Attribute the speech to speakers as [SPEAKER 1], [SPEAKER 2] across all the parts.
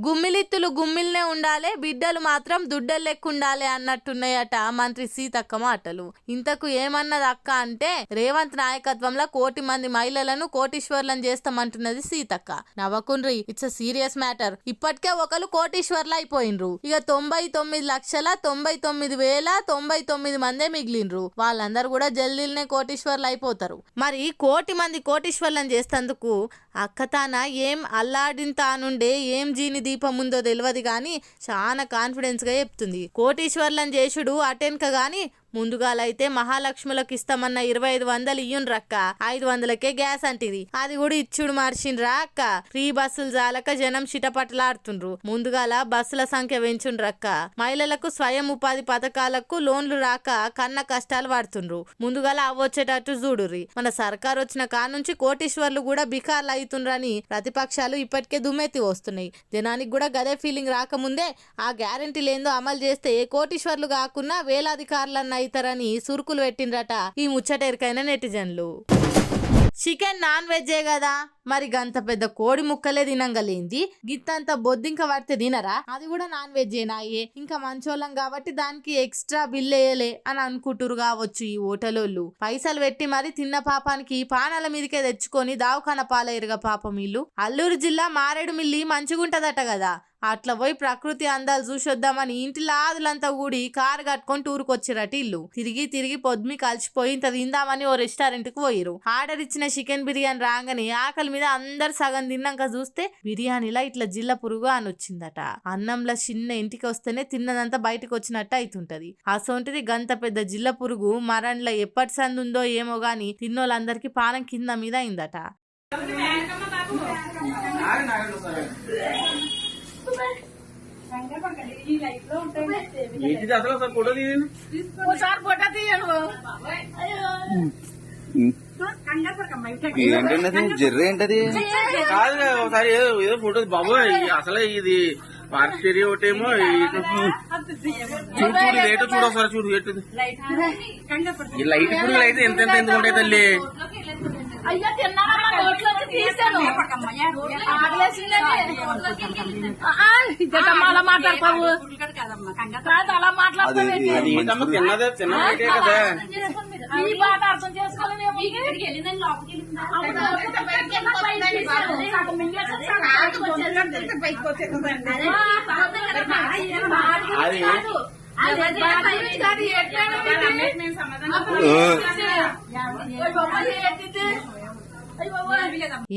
[SPEAKER 1] గుమ్మిలిత్తులు గుమ్మిల్నే ఉండాలే, బిడ్డలు మాత్రం దుడ్డెల్లెక్కుండాలి అన్నట్టున్నాయట మంత్రి సీతక్క మాటలు. ఇంతకు ఏమన్నది అక్క అంటే, రేవంత్ నాయకత్వంలో 1 కోటి మంది మహిళలను కోటీశ్వర్లను చేస్తామంటున్నది సీతక్క. నవ్వకుండ్రి, ఇట్స్ సీరియస్ మ్యాటర్. ఇప్పటికే ఒకరు కోటీశ్వర్లు అయిపోయినరు. ఇక 99,99,099 మందే మిగిలినరు. వాళ్ళందరూ కూడా జల్దీలనే కోటీశ్వర్లు అయిపోతారు. మరి 1 కోటి మంది కోటీశ్వర్లను చేస్తేందుకు అక్క తాన ఏం అల్లాడింతానుండే ఏం జీని దీపం ఉందో తెలియదు గాని చాలా కాన్ఫిడెన్స్ గా చెప్తుంది. కోటీశ్వర్లను చేసుడు అటెన్క గాని ముందుగాలైతే మహాలక్ష్ములకు ఇస్తామన్న 2500 ఇయ్యుండ్రక్క, 500కే గ్యాస్ అంటిది. అది కూడా ఇచ్చుడు మార్చిండ్రా అక్క. ఫ్రీ బస్సులు జాలక జనం చిటపటలాడుతుండ్రు. ముందుగాల బస్సుల సంఖ్య పెంచుండ్రక్క. మహిళలకు స్వయం ఉపాధి పథకాలకు లోన్లు రాక కన్న కష్టాలు పడుతుండ్రు. ముందుగాల అవ్వొచ్చేటట్టు చూడుర్రి. మన సర్కార్ వచ్చిన కానుంచి కోటీశ్వర్లు కూడా బికార్లు అవుతుండ్రని ప్రతిపక్షాలు ఇప్పటికే దుమ్మెత్తి వస్తున్నాయి. జనానికి కూడా గదే ఫీలింగ్ రాకముందే ఆ గ్యారెంటీలేందో అమలు చేస్తే కోటీశ్వర్లు కాకున్నా వేలాధికారులన్న ఇతరని సురుకులు పెట్టిండ్రట ఈ ముచ్చటెరికైన నెటిజన్లు. చికెన్ నాన్ వెజ్జే కదా, మరి గంత పెద్ద కోడి ముక్కలే తినంగలేంది, గిత్తంత బొద్దింక పడితే తినరా? అది కూడా నాన్ వెజ్జేనాయే. ఇంకా మంచోళ్ళం కాబట్టి దానికి ఎక్స్ట్రా బిల్ వేయలే అని అనుకుంటురు కావచ్చు ఈ హోటలోళ్ళు. పైసలు పెట్టి మరి తిన్న పాపానికి పానాల మీదకే తెచ్చుకొని దావఖాన పాలయ్యరుగా పాపం వీళ్ళు. అల్లూరు జిల్లా మారేడుమిల్లి మంచిగుంటదట కదా, అట్లా పోయి ప్రకృతి అందాలు చూసొద్దామని ఇంటి లాదులంతా కూడి కారు కట్టుకొని టూరుకొచ్చిరట ఇల్లు. తిరిగి తిరిగి పొద్దుమి కలిసిపోయి ఇంత తిందామని ఓ రెస్టారెంట్ కు పోయిరు. ఆర్డర్ ఇచ్చిన చికెన్ బిర్యానీ రాగానే ఆకలి మీద అందరు సగం తిన్నాక చూస్తే బిర్యానీలా ఇట్లా జిల్ల పురుగు అని వచ్చిందట. అన్నంలో చిన్న ఇంటికి వస్తేనే తిన్నదంతా బయటకు వచ్చినట్టు అవుతుంటది. అసొంటిది గంత పెద్ద జిల్ల పురుగు మరణంలో ఎప్పటి సందుందో ఏమో గాని తిన్నోళ్ళందరికీ పానం కింద మీద అయిందట.
[SPEAKER 2] జర్ర ఏంటది కాదు ఒకసారి ఏదో ఫోటో బాబు అసలే ఇది పార్టీ ఒకటేమో చూడు రేటు చూడు ఒకసారి చూడు రేటు ఈ లైట్ ఇప్పుడు లైట్ ఎంత ఎంత ఎందుకు ఉంటాయి తల్లి.
[SPEAKER 3] అయ్యా తిన్నానమ్మా, నోట్లోకి తీసాను. అలా మాట్లాడతావు, అలా మాట్లాడతావు.
[SPEAKER 2] తిన్నదే చిన్న కదా
[SPEAKER 3] ఈ బాధ అర్థం చేసుకోవాలి.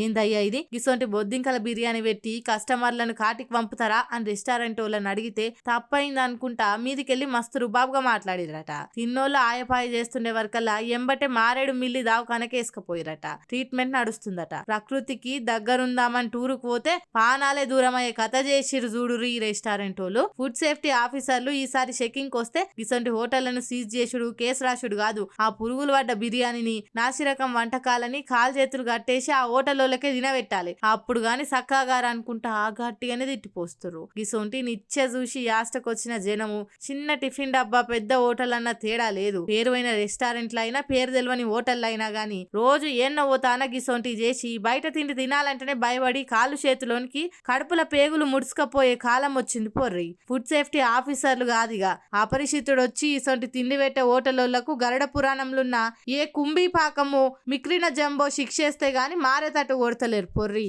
[SPEAKER 1] ఏందయ్యా ఇది, గిసొంటి బొద్దింకల బిర్యానీ పెట్టి కస్టమర్లను కాటికి పంపుతారా అని రెస్టారెంట్ వాళ్ళని అడిగితే తప్పైంది అనుకుంటా మీదికెళ్లి మస్తు రుబాబుగా మాట్లాడిరట. తిన్నోళ్ళు ఆయపాయ చేస్తుండే వరకల్లా ఎంబటే మారేడు మిల్లి దావకానకేసుకపోయిరట. ట్రీట్మెంట్ నడుస్తుందట. ప్రకృతికి దగ్గరుందామని టూరుకు పోతే పానాలే దూరమయ్యే కథ చేసిరు చూడురు ఈ రెస్టారెంట్ వాళ్ళు. ఫుడ్ సేఫ్టీ ఆఫీసర్లు ఈసారి చెకింగ్ వస్తే గిసొంటి హోటళ్లను సీజ్ చేసుడు కేసు రాసుడు కాదు, ఆ పురుగులు పడ్డ బిర్యానీని నాసిరకం వంటకాలని కాలు చేతులు కట్టేసి ఆ హోటల్లోకే తినబెట్టాలి. అప్పుడు గాని సక్కాగారు అనుకుంటా ఆ గట్టిగానే తిట్టిపోస్తారు. గిసొంటి నిత్య చూసి యాస్టకొచ్చిన జనము చిన్న టిఫిన్ డబ్బా పెద్ద హోటల్ అన్న తేడా లేదు. పేరువైన రెస్టారెంట్లు అయినా పేరు తెలియని హోటల్ అయినా గానీ రోజు ఏన్న పోతానా గిసొంటి చేసి బయట తిండి తినాలంటేనే భయపడి కాళ్ళు చేతిలోనికి కడుపుల పేగులు ముడుచుకపోయే కాలం వచ్చింది పొర్రి. ఫుడ్ సేఫ్టీ ఆఫీసర్లు కాదుగా అపరిచితుడు వచ్చి ఇసొంటి తిండి పెట్టే హోటళ్లకు గరుడ పురాణంలున్న ఏ కుంభీ పాకము మిక్రిన జంబో శిక్షేస్తే గాని మారేటట్టు కొడతలేరు పొర్రి.